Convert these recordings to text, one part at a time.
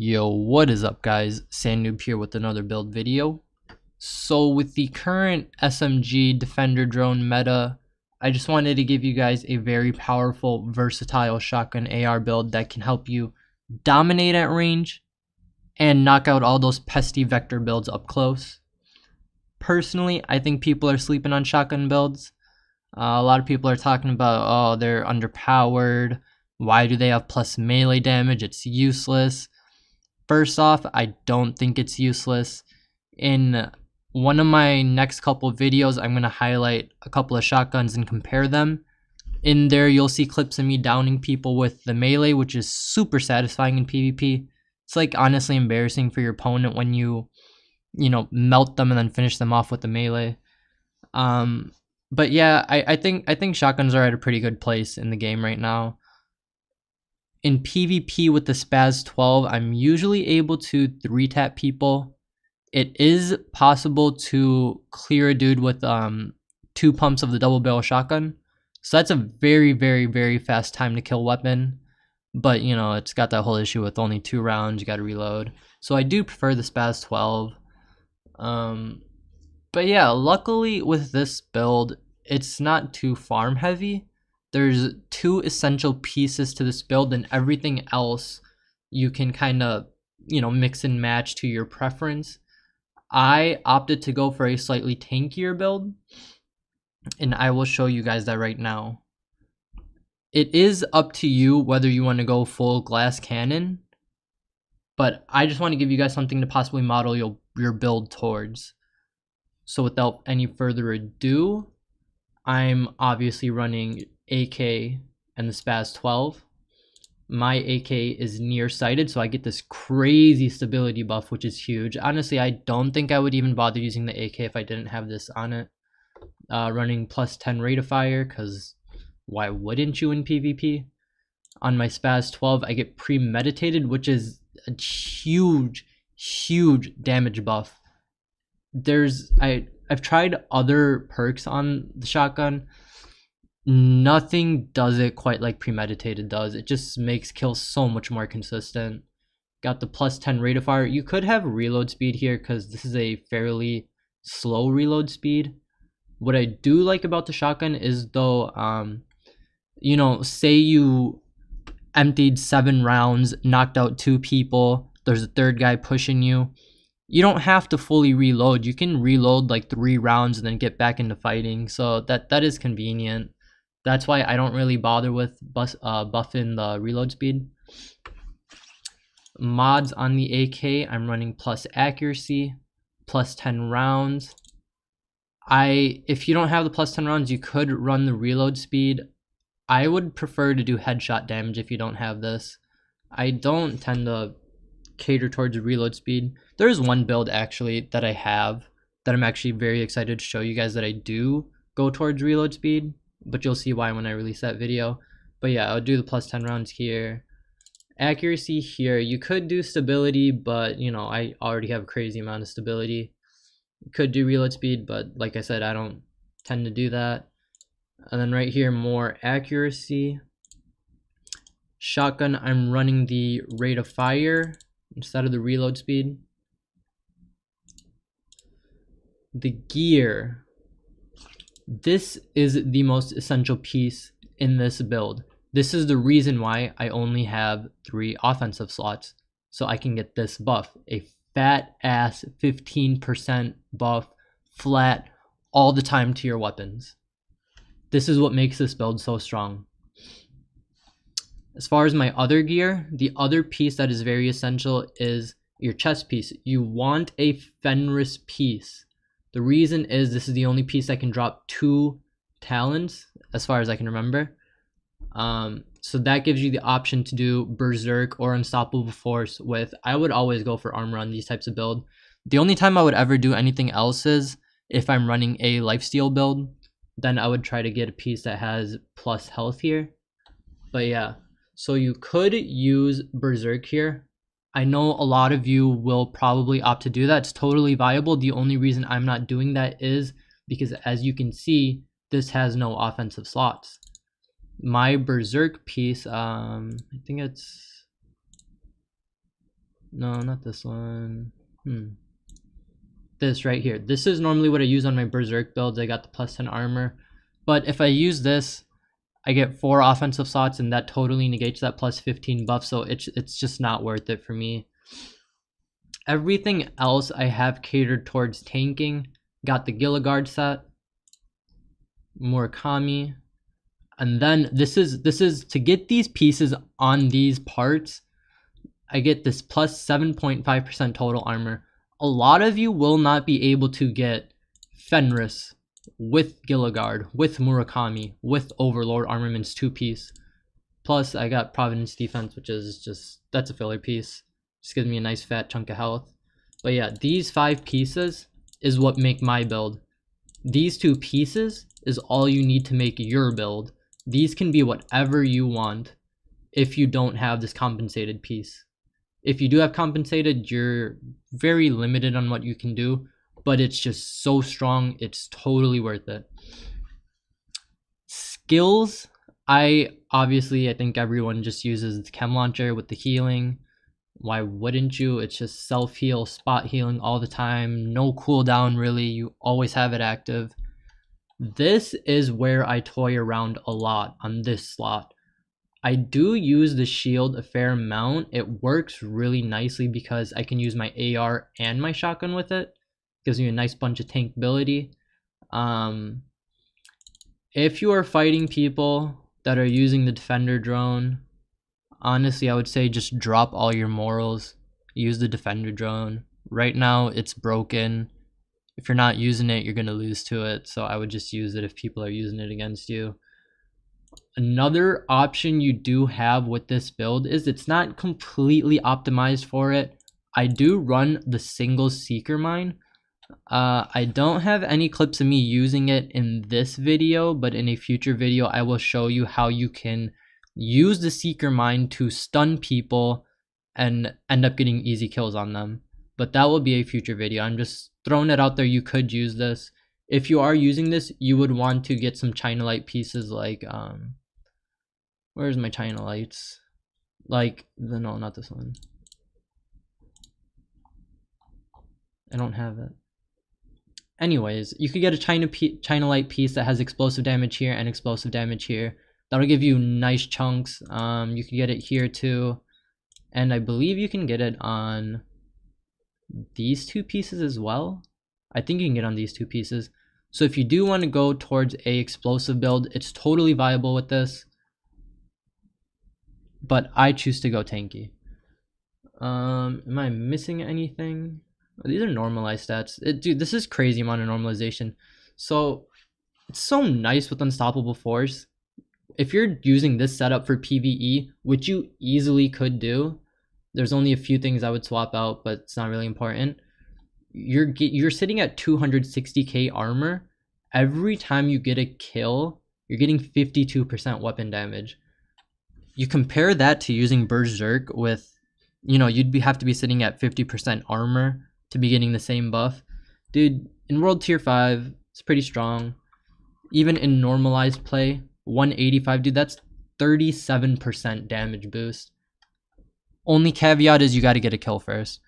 Yo, what is up guys? Sandnoob here with another build video. So with the current SMG Defender drone meta, I just wanted to give you guys a very powerful, versatile shotgun AR build that can help you dominate at range and knock out all those pesky vector builds up close. Personally, I think people are sleeping on shotgun builds. A lot of people are talking about, oh, they're underpowered. Why do they have plus melee damage? It's useless. First off, I don't think it's useless. In one of my next couple videos, I'm going to highlight a couple of shotguns and compare them. In there, you'll see clips of me downing people with the melee, which is super satisfying in PvP. It's like honestly embarrassing for your opponent when you melt them and then finish them off with the melee. But yeah, I think shotguns are at a pretty good place in the game right now. In PvP with the Spaz 12, I'm usually able to 3-tap people. It is possible to clear a dude with 2 pumps of the double barrel shotgun. So that's a very, very, very fast time to kill weapon. But, it's got that whole issue with only 2 rounds, you gotta reload. So I do prefer the Spaz 12. But yeah, luckily with this build, it's not too farm heavy. There's 2 essential pieces to this build, and everything else you can kind of, mix and match to your preference. I opted to go for a slightly tankier build, and I will show you guys that right now. It is up to you whether you want to go full glass cannon, but I just want to give you guys something to possibly model your build towards. So without any further ado, I'm obviously running AK and the Spaz 12. My AK is nearsighted, so I get this crazy stability buff, which is huge. Honestly, I don't think I would even bother using the AK if I didn't have this on it. Running plus 10 rate of fire, because why wouldn't you in PvP? On my Spaz 12, I get premeditated, which is a huge, huge damage buff. I've tried other perks on the shotgun. Nothing does it quite like premeditated does. It just makes kills so much more consistent. Got the plus 10 rate of fire. You could have reload speed here because this is a fairly slow reload speed. What I do like about the shotgun is though, say you emptied 7 rounds, knocked out 2 people, there's a 3rd guy pushing you. You don't have to fully reload. You can reload like 3 rounds and then get back into fighting. So that is convenient. That's why I don't really bother with buffing the reload speed. Mods on the AK, I'm running plus accuracy, plus 10 rounds. If you don't have the plus 10 rounds, you could run the reload speed. I would prefer to do headshot damage if you don't have this. I don't tend to cater towards reload speed. There is one build actually that I have that I'm actually very excited to show you guys that I do go towards reload speed, but you'll see why when I release that video. But yeah, I'll do the plus 10 rounds here. Accuracy here, you could do stability, but I already have a crazy amount of stability. You could do reload speed, but like I said, I don't tend to do that. And then right here, more accuracy. Shotgun, I'm running the rate of fire instead of the reload speed. The gear. This is the most essential piece in this build. This is the reason why I only have 3 offensive slots. So I can get this buff. A fat ass 15% buff flat all the time to your weapons. This is what makes this build so strong. As far as my other gear, the other piece that is very essential is your chest piece. You want a Fenris piece. The reason is this is the only piece that can drop 2 talents, as far as I can remember. So that gives you the option to do Berserk or Unstoppable Force with. I would always go for armor on these types of build. The only time I would ever do anything else is if I'm running a lifesteal build. Then I would try to get a piece that has plus health here. But yeah, so you could use Berserk here. I know a lot of you will probably opt to do that. It's totally viable. The only reason I'm not doing that is because, as you can see, this has no offensive slots. My Berserk piece, I think it's No, not this one. This right here. This is normally what I use on my Berserk builds. I got the plus 10 armor. But if I use this, I get 4 offensive slots, and that totally negates that plus 15 buff, so it's just not worth it for me. Everything else I have catered towards tanking. Got the Gilligard set, Murakami, and then this is to get these pieces on these parts. I get this plus 7.5% total armor. A lot of you will not be able to get Fenris with Gilligard, with Murakami, with Overlord armaments 2-piece. Plus, I got Providence Defense, which is just, that's a filler piece. Just gives me a nice fat chunk of health. But yeah, these 5 pieces is what make my build. These 2 pieces is all you need to make your build. These can be whatever you want if you don't have this compensated piece. If you do have compensated, you're very limited on what you can do, but it's just so strong, it's totally worth it. Skills, I think everyone just uses the chem launcher with the healing. Why wouldn't you? It's just self-heal, spot healing all the time, no cooldown really, you always have it active. This is where I toy around a lot on this slot. I do use the shield a fair amount. It works really nicely because I can use my AR and my shotgun with it. Gives me a nice bunch of tank ability. If you are fighting people that are using the Defender drone, honestly, I would say just drop all your morals. Use the Defender drone. Right now, it's broken. If you're not using it, you're going to lose to it. So I would just use it if people are using it against you. Another option you do have with this build is it's not completely optimized for it. I do run the single Seeker Mine. I don't have any clips of me using it in this video, but in a future video I will show you how you can use the Seeker Mine to stun people and end up getting easy kills on them. But that will be a future video. I'm just throwing it out there. You could use this. If you are using this, you would want to get some China Light pieces like where's my China Lights? Like no, not this one. I don't have it. Anyways, you could get a China Light piece that has explosive damage here and explosive damage here. That'll give you nice chunks. You can get it here too, and I believe you can get it on these 2 pieces as well. I think you can get on these 2 pieces. So if you do want to go towards a explosive build, it's totally viable with this. But I choose to go tanky. Am I missing anything? These are normalized stats. Dude, this is crazy amount of normalization. So it's so nice with Unstoppable Force. If you're using this setup for PvE, which you easily could do, there's only a few things I would swap out, but it's not really important. You're sitting at 260k armor. Every time you get a kill, you're getting 52% weapon damage. You compare that to using Berserk with, you'd have to be sitting at 50% armor to be getting the same buff. Dude, in World Tier 5, it's pretty strong. Even in normalized play, 185, dude, that's 37% damage boost. Only caveat is you got to get a kill first.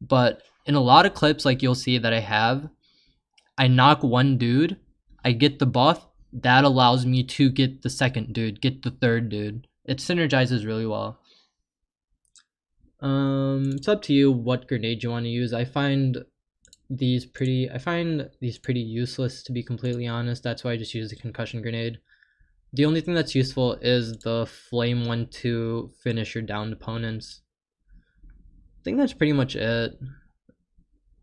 But in a lot of clips like you'll see that I knock one dude, I get the buff, that allows me to get the second dude, get the third dude. It synergizes really well. It's up to you what grenade you want to use. I find these pretty useless, to be completely honest. That's why I just use the concussion grenade. The only thing that's useful is the flame one to finish your downed opponents. I think that's pretty much it.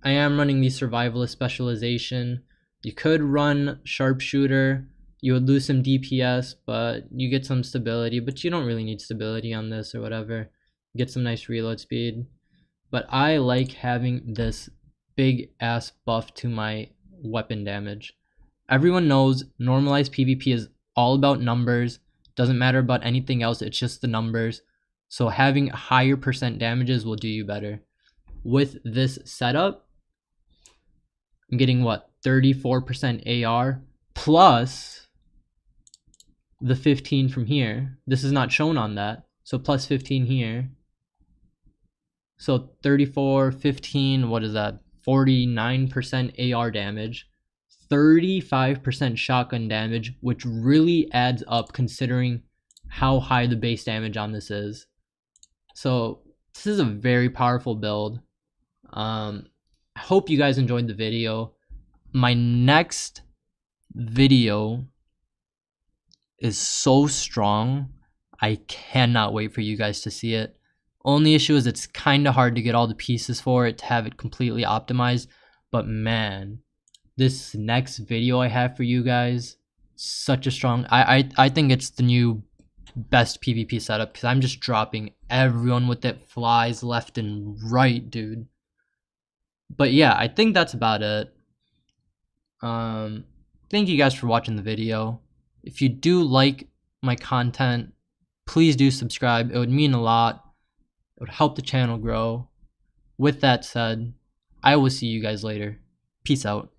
I am running the survivalist specialization. You could run sharpshooter. You would lose some DPS, but you get some stability, but you don't really need stability on this or whatever. Get some nice reload speed. But I like having this big ass buff to my weapon damage. Everyone knows normalized PvP is all about numbers. Doesn't matter about anything else, it's just the numbers. So having higher percent damages will do you better. With this setup, I'm getting what, 34% AR plus the 15 from here. This is not shown on that, so plus 15 here. So 34, 15, what is that? 49% AR damage, 35% shotgun damage, which really adds up considering how high the base damage on this is. So this is a very powerful build. I hope you guys enjoyed the video. My next video is so strong. I cannot wait for you guys to see it. Only issue is it's kind of hard to get all the pieces for it to have it completely optimized. But man, this next video I have for you guys, such a strong. I think it's the new best PvP setup because I'm just dropping everyone with it, flies left and right, dude. But yeah, I think that's about it. Thank you guys for watching the video. If you do like my content, please do subscribe. It would mean a lot. It would help the channel grow. With that said, I will see you guys later. Peace out.